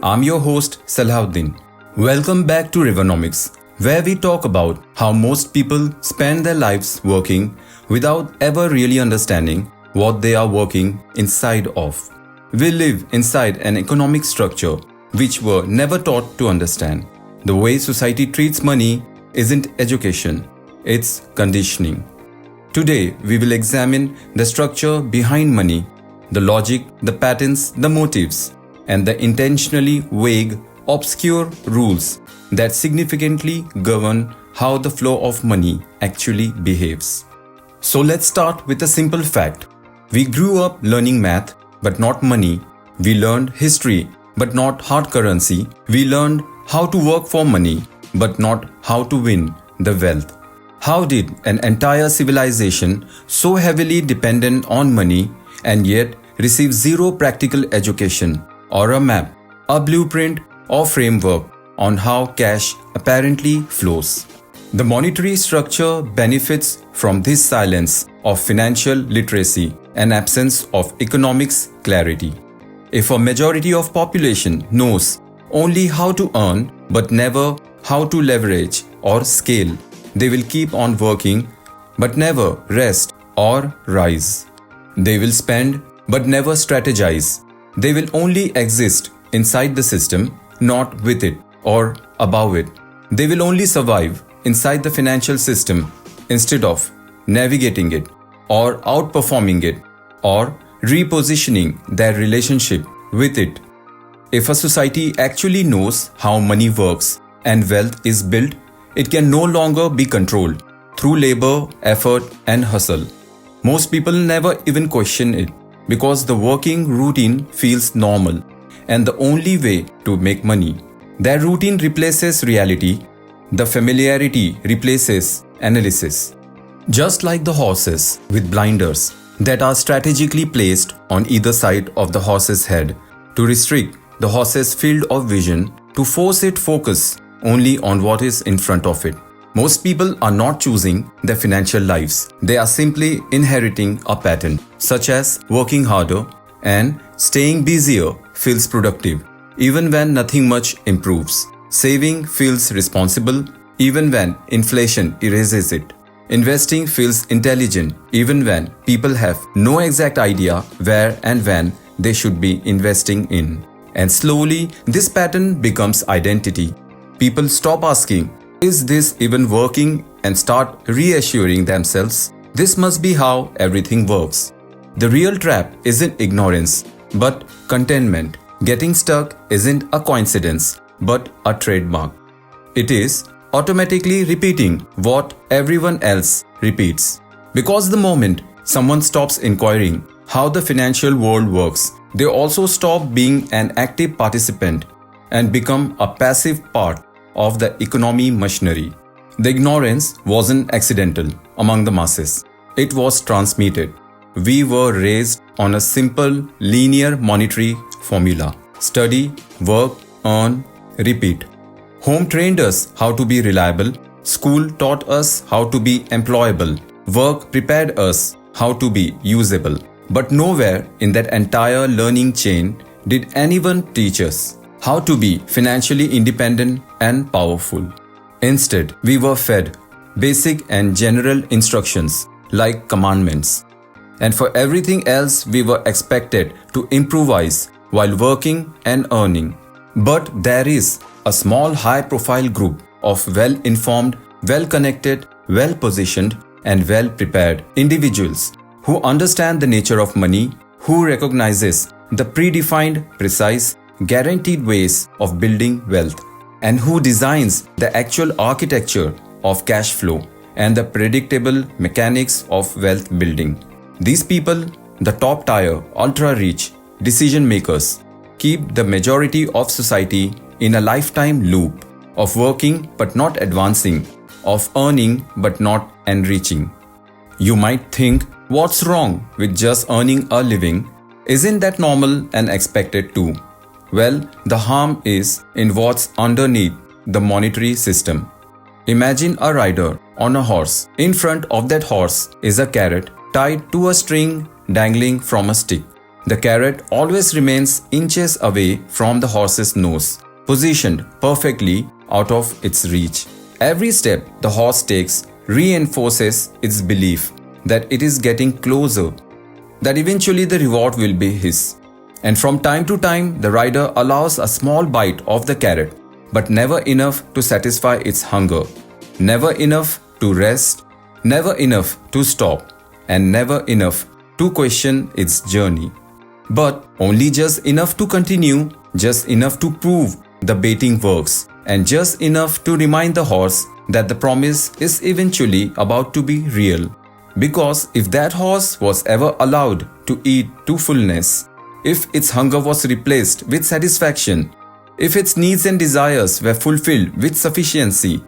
I'm your host Salahuddin. Welcome back to Rivonomics, where we talk about how most people spend their lives working without ever really understanding what they are working inside of. We live inside an economic structure which were never taught to understand. The way society treats money isn't education, it's conditioning. Today, we will examine the structure behind money, the logic, the patterns, the motives, and the intentionally vague, obscure rules that significantly govern how the flow of money actually behaves. So let's start with a simple fact. We grew up learning math, but not money. We learned history, but not hard currency. We learned how to work for money, but not how to win the wealth. How did an entire civilization so heavily dependent on money and yet receive zero practical education or a map, a blueprint or framework on how cash apparently flows? The monetary structure benefits from this silence of financial literacy and absence of economics clarity. If a majority of population knows only how to earn but never how to leverage or scale, they will keep on working but never rest or rise. They will spend but never strategize. They will only exist inside the system, not with it or above it. They will only survive inside the financial system instead of navigating it or outperforming it or repositioning their relationship with it. If a society actually knows how money works and wealth is built, it can no longer be controlled through labor, effort, and hustle. Most people never even question it because the working routine feels normal and the only way to make money. Their routine replaces reality. The familiarity replaces analysis. Just like the horses with blinders that are strategically placed on either side of the horse's head to restrict the horse's field of vision, to force it focus only on what is in front of it. Most people are not choosing their financial lives. They are simply inheriting a pattern, such as working harder and staying busier feels productive, even when nothing much improves. Saving feels responsible, even when inflation erases it. Investing feels intelligent, even when people have no exact idea where and when they should be investing in. And slowly, this pattern becomes identity. People stop asking, is this even working, and start reassuring themselves, this must be how everything works. The real trap isn't ignorance, but contentment. Getting stuck isn't a coincidence, but a trademark. It is automatically repeating what everyone else repeats. Because the moment someone stops inquiring how the financial world works, they also stop being an active participant and become a passive part of the economy machinery. The ignorance wasn't accidental among the masses. It was transmitted. We were raised on a simple linear monetary formula. Study, work, earn, repeat. Home trained us how to be reliable. School taught us how to be employable. Work prepared us how to be usable. But nowhere in that entire learning chain did anyone teach us how to be financially independent and powerful. Instead, we were fed basic and general instructions like commandments. And for everything else, we were expected to improvise while working and earning. But there is a small high-profile group of well-informed, well-connected, well-positioned, and well-prepared individuals who understand the nature of money, who recognizes the predefined, precise, guaranteed ways of building wealth, and who designs the actual architecture of cash flow and the predictable mechanics of wealth building. These people, the top-tier, ultra-rich decision makers, keep the majority of society in a lifetime loop of working but not advancing, of earning but not enriching. You might think, what's wrong with just earning a living? Isn't that normal and expected too? Well, the harm is in what's underneath the monetary system. Imagine a rider on a horse. In front of that horse is a carrot tied to a string dangling from a stick. The carrot always remains inches away from the horse's nose, positioned perfectly out of its reach. Every step the horse takes reinforces its belief that it is getting closer, that eventually the reward will be his. And from time to time, the rider allows a small bite of the carrot, but never enough to satisfy its hunger, never enough to rest, never enough to stop, and never enough to question its journey. But only just enough to continue, just enough to prove the baiting works, and just enough to remind the horse that the promise is eventually about to be real. Because if that horse was ever allowed to eat to fullness, if its hunger was replaced with satisfaction, if its needs and desires were fulfilled with sufficiency,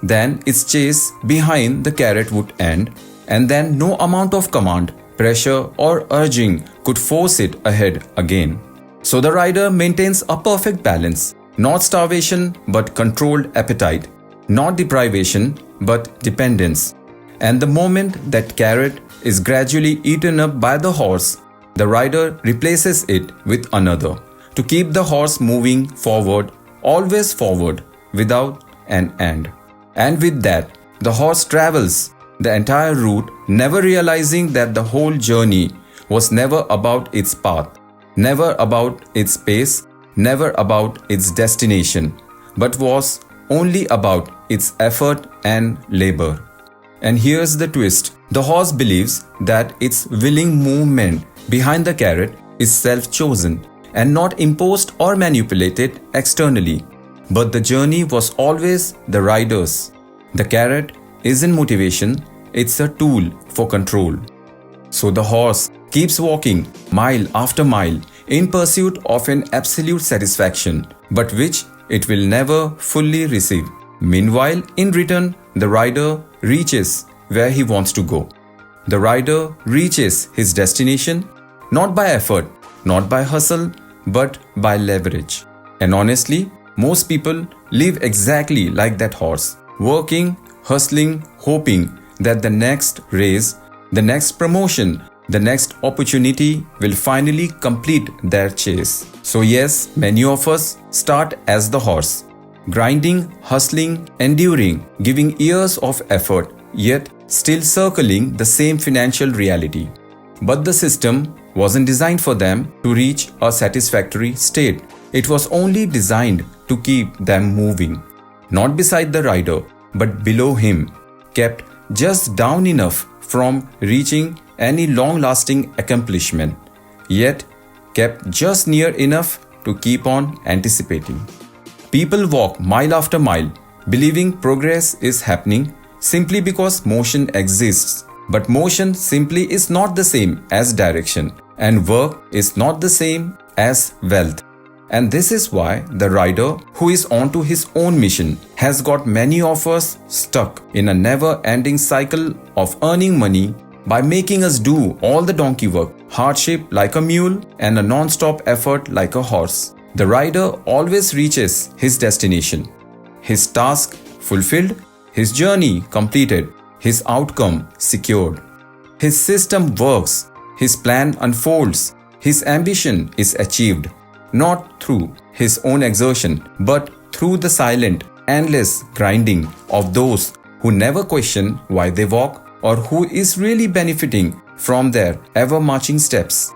then its chase behind the carrot would end, and then no amount of command, pressure, or urging could force it ahead again. So the rider maintains a perfect balance, not starvation but controlled appetite, not deprivation but dependence. And the moment that carrot is gradually eaten up by the horse, the rider replaces it with another to keep the horse moving forward, always forward, without an end. And with that, the horse travels the entire route, never realizing that the whole journey was never about its path, never about its pace, never about its destination, but was only about its effort and labor. And here's the twist. The horse believes that its willing movement behind the carrot is self-chosen and not imposed or manipulated externally. But the journey was always the rider's. The carrot isn't motivation, it's a tool for control. So the horse keeps walking mile after mile in pursuit of an absolute satisfaction, but which it will never fully receive. Meanwhile, in return, the rider reaches where he wants to go. The rider reaches his destination not by effort, not by hustle, but by leverage. And honestly, most people live exactly like that horse, working, hustling, hoping that the next race, the next promotion, the next opportunity will finally complete their chase. So yes, many of us start as the horse, grinding, hustling, enduring, giving years of effort, yet still circling the same financial reality. But the system wasn't designed for them to reach a satisfactory state. It was only designed to keep them moving, not beside the rider, but below him, kept just down enough from reaching any long-lasting accomplishment, yet kept just near enough to keep on anticipating. People walk mile after mile, believing progress is happening simply because motion exists. But motion simply is not the same as direction, and work is not the same as wealth. And this is why the rider who is on to his own mission has got many of us stuck in a never-ending cycle of earning money by making us do all the donkey work, hardship like a mule, and a non-stop effort like a horse. The rider always reaches his destination, his task fulfilled, his journey completed, his outcome secured. His system works, his plan unfolds, his ambition is achieved, not through his own exertion, but through the silent, endless grinding of those who never question why they walk or who is really benefiting from their ever-marching steps.